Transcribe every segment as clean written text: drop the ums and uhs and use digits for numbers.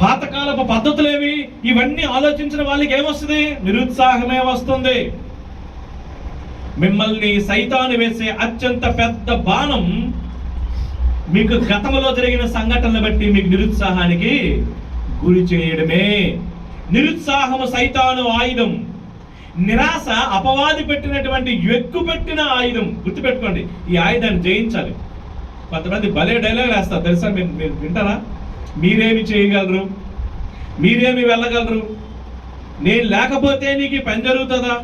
పాతకాలపు పద్ధతులేవి, ఇవన్నీ ఆలోచించిన వాళ్ళకి ఏమొస్తుంది? నిరుత్సాహమే వస్తుంది. మిమ్మల్ని సైతాను వేసే అత్యంత పెద్ద బాణం మీకు గతంలో జరిగిన సంఘటనలు బట్టి మీకు నిరుత్సాహానికి గురి చేయడమే. నిరుత్సాహము సైతాను ఆయుధం. నిరాశ అపవాది పెట్టినటువంటి ఎక్కుపెట్టిన ఆయుధం. గుర్తుపెట్టుకోండి, ఈ ఆయుధాన్ని జయించాలి. కొంతమంది భలే డైలాగ్ వేస్తారు తెలుసా, మీరు వింటారా? మీరేమి చేయగలరు, మీరేమి వెళ్ళగలరు, నేను లేకపోతే నీకు ఈ పని జరుగుతుందా?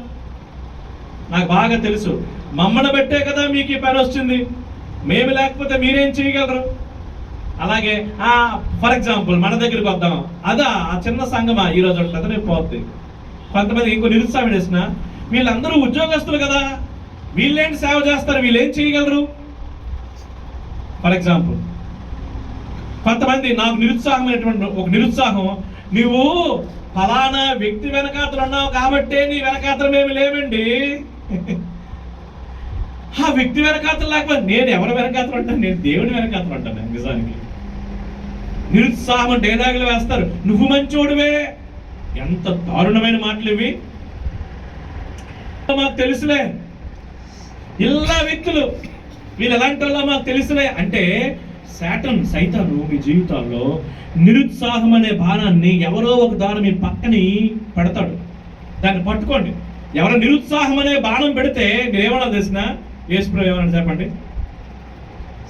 నాకు బాగా తెలుసు, మమ్మల్ని బట్టే కదా మీకు ఈ పని వస్తుంది, మేము లేకపోతే మీరేం చేయగలరు. అలాగే ఫర్ ఎగ్జాంపుల్ మన దగ్గరికి వద్దాం, అదా ఆ చిన్న సంఘమా ఈరోజు ఉంటుంది పోతుంది. కొంతమంది ఇంకో నిరుత్సాహం వేసిన, వీళ్ళందరూ ఉద్యోగస్తులు కదా, వీళ్ళేంటి సేవ చేస్తారు, వీళ్ళేం చేయగలరు. ఫర్ ఎగ్జాంపుల్ కొంతమంది నాకు నిరుత్సాహమైనటువంటి ఒక నిరుత్సాహం, నువ్వు ఫలానా వ్యక్తి వెనకాతలు ఉన్నావు కాబట్టే నీ వెనకాతలు మేము లేవండి. ఆ వ్యక్తి వెనకాతలు లేకపోతే నేను ఎవరి వెనకాతలు అంటాను? నేను దేవుని వెనకాతలు అంటాను. నిజానికి నిరుత్సాహం డైలాగులు వేస్తారు, నువ్వు మంచోడువే. ఎంత దారుణమైన మాటలు ఇవి. మాకు తెలుసులే, ఇలా వ్యక్తులు వీళ్ళు ఎలాంటి వాళ్ళ మాకు తెలుసులే అంటే, సైతాను మీ జీవితాల్లో నిరుత్సాహం అనే బాణాన్ని ఎవరో ఒక దారి మీ పక్కని పెడతాడు. దాన్ని పట్టుకోండి. ఎవరో నిరుత్సాహం అనే బాణం పెడితే మీరేమన్నా తెలిసిన, యేసుప్రభు ఏమన్నా చెప్పండి,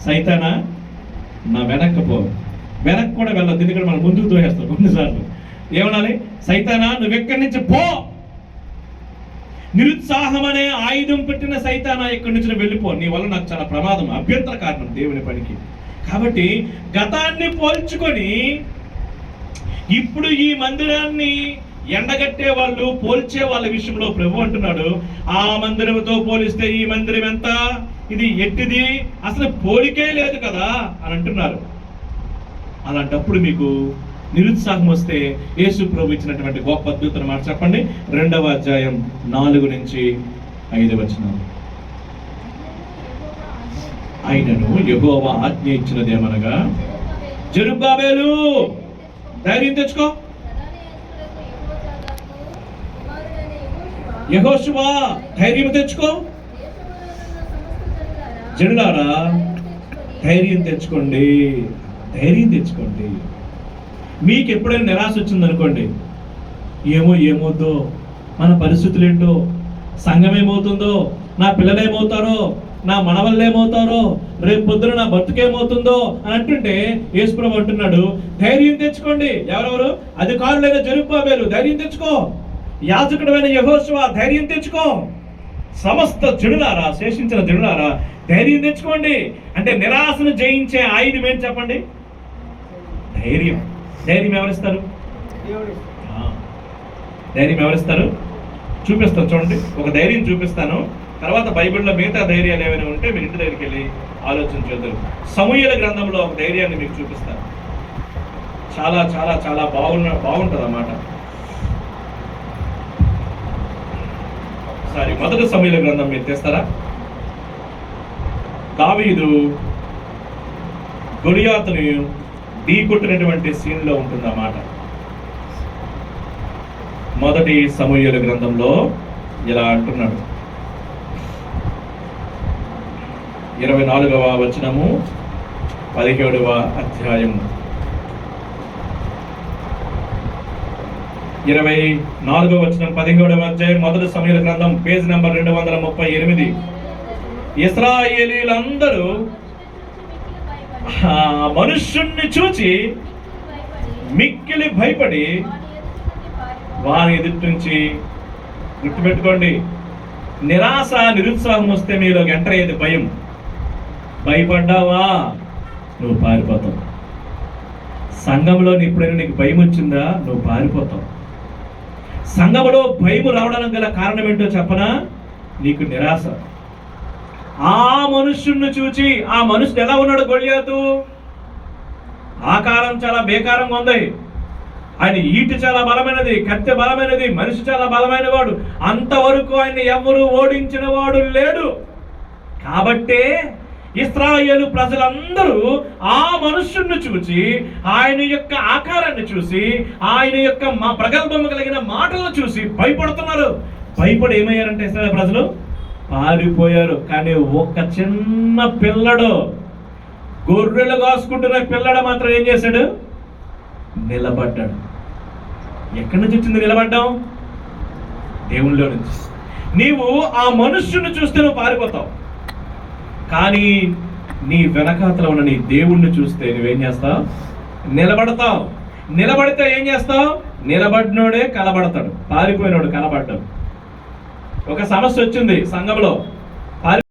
సైతానా నా వెనక్కి పో. వెనక్కి కూడా వెళ్ళదు, ఎందుకంటే మనం ముందుకు తోసేస్తాం కొన్నిసార్లు. ఏమనాలి? సైతానా నువ్వు ఎక్కడి నుంచి పో. నిరుత్సాహం అనే ఆయుధం పెట్టిన సైతానా ఎక్కడి నుంచి వెళ్ళిపో, నీ వల్ల నాకు చాలా ప్రమాదం, అభ్యంతర కారణం దేవుని పనికి. కాబట్టి గతాన్ని పోల్చుకొని ఇప్పుడు ఈ మందిరాన్ని ఎండగట్టే వాళ్ళు, పోల్చే వాళ్ళ విషయంలో ప్రభు అంటున్నాడు, ఆ మందిరంతో పోలిస్తే ఈ మందిరం ఎంత, ఇది ఎట్టిది, అసలు పోలికే లేదు కదా అని అంటున్నారు. అలాంటప్పుడు మీకు నిరుత్సాహం వస్తే యేసు ప్రభు ఇచ్చినటువంటి గొప్ప అద్భుతం మాట చెప్పండి. 2వ అధ్యాయం 4 నుంచి 5 వచనాలు. ఆయనను యెహోవా ఆజ్ఞ ఇచ్చినదేమనగా, జెరుబ్బాబెలు ధైర్యం తెచ్చుకో, యెహోషువ ధైర్యం తెచ్చుకో, జనులారా ధైర్యం తెచ్చుకోండి, ధైర్యం తెచ్చుకోండి. మీకు ఎప్పుడైనా నిరాశ వచ్చిందనుకోండి, ఏమవుతుందో, మన పరిస్థితులు ఏంటో, సంఘం ఏమవుతుందో, నా పిల్లలు ఏమవుతారో, నా మనవళ్ళు ఏమవుతారో, రేపు పొద్దున నా బతుకేమవుతుందో అని అంటుంటే యేసుప్రభు అంటున్నాడు, ధైర్యం తెచ్చుకోండి. ఎవరెవరు? అధికారులైన జెరుబ్బాబెలు ధైర్యం తెచ్చుకో, యాజకుడైన యెహోషువ ధైర్యం తెచ్చుకో, సమస్త జనులారా, శేషించిన జనులారా ధైర్యం తెచ్చుకోండి. అంటే నిరాశను జయించే ఆయుధం ఏంటి చెప్పండి? ధైర్యం. ధైర్యం ఎవరిస్తారు? ధైర్యం ఎవరిస్తారు? చూపిస్తాను చూడండి, ఒక ధైర్యం చూపిస్తాను. తర్వాత బైబిల్లో మిగతా ధైర్యాలు ఏమైనా ఉంటే మీరు ఇంటి దగ్గరికి వెళ్ళి ఆలోచన చేద్దారు. సమూయేలు గ్రంథంలో ఒక ధైర్యాన్ని మీకు చూపిస్తాను. చాలా చాలా చాలా బాగుంటుంది అన్నమాట. సారీ, 1 సమూయేలు గ్రంథం మీరు తెస్తారా? దావీదు గొలియాతుని ఢీకొట్టినటువంటి సీన్లో ఉంటుందన్నమాట. 1 సమూయేలు గ్రంథంలో ఇలా అంటున్నాడు, 24వ వచనము 17వ అధ్యాయము 24వ వచనం 17వ అధ్యాయం 1 సమూయేలు గ్రంథం పేజ్ నంబర్ 238. ఇశ్రాయేలీలందరూ మనుష్యుణ్ణి చూచి మిక్కిలి భయపడి వారి ఎదుటి నుంచి, గుర్తుపెట్టుకోండి, నిరాశ నిరుత్సాహం వస్తే మీలో ఎంటర్ అయ్యేది భయం. భయపడ్డావా నువ్వు పారిపోతావు. సంఘంలో ఎప్పుడైనా నీకు భయం వచ్చిందా, నువ్వు పారిపోతావు. సంఘంలో భయం రావడానికి గల కారణం ఏంటో చెప్పనా? నీకు నిరాశ. ఆ మనుష్యుణ్ణి చూచి, ఆ మనుషుడు ఎలా ఉన్నాడు? గొలియాతు ఆకారం చాలా బేకారంగా ఉంది, ఆయన ఈటు చాలా బలమైనది, కత్తె బలమైనది, మనిషి చాలా బలమైన వాడు, అంతవరకు ఆయన ఎవరు ఓడించిన వాడు లేడు. కాబట్టే ఇశ్రాయేలు ప్రజలందరూ ఆ మనుష్యుణ్ణి చూసి, ఆయన యొక్క ఆకారాన్ని చూసి, ఆయన యొక్క ప్రగల్భము కలిగిన మాటలను చూసి భయపడుతున్నారు. భయపడి ఏమయ్యారంటే ఇశ్రాయేలు ప్రజలు పారిపోయారు. కానీ ఒక చిన్న పిల్లడు, గొర్రెలు కాసుకుంటున్న పిల్లడు మాత్రం ఏం చేశాడు? నిలబడ్డాడు. ఎక్కడి నుంచి వచ్చింది నిలబడ్డాం? దేవునిలో నుంచి. నీవు ఆ మనుష్యుని చూస్తే నువ్వు పారిపోతావు, కానీ నీ వెనకాతల ఉన్న నీ దేవుణ్ణి చూస్తే నువ్వేం చేస్తావు? నిలబడతావు. నిలబడితే ఏం చేస్తావు? నిలబడినోడే కలబడతాడు, పారిపోయినోడు కలబడ్డాడు. ఒక సమస్య వచ్చింది సంఘంలో.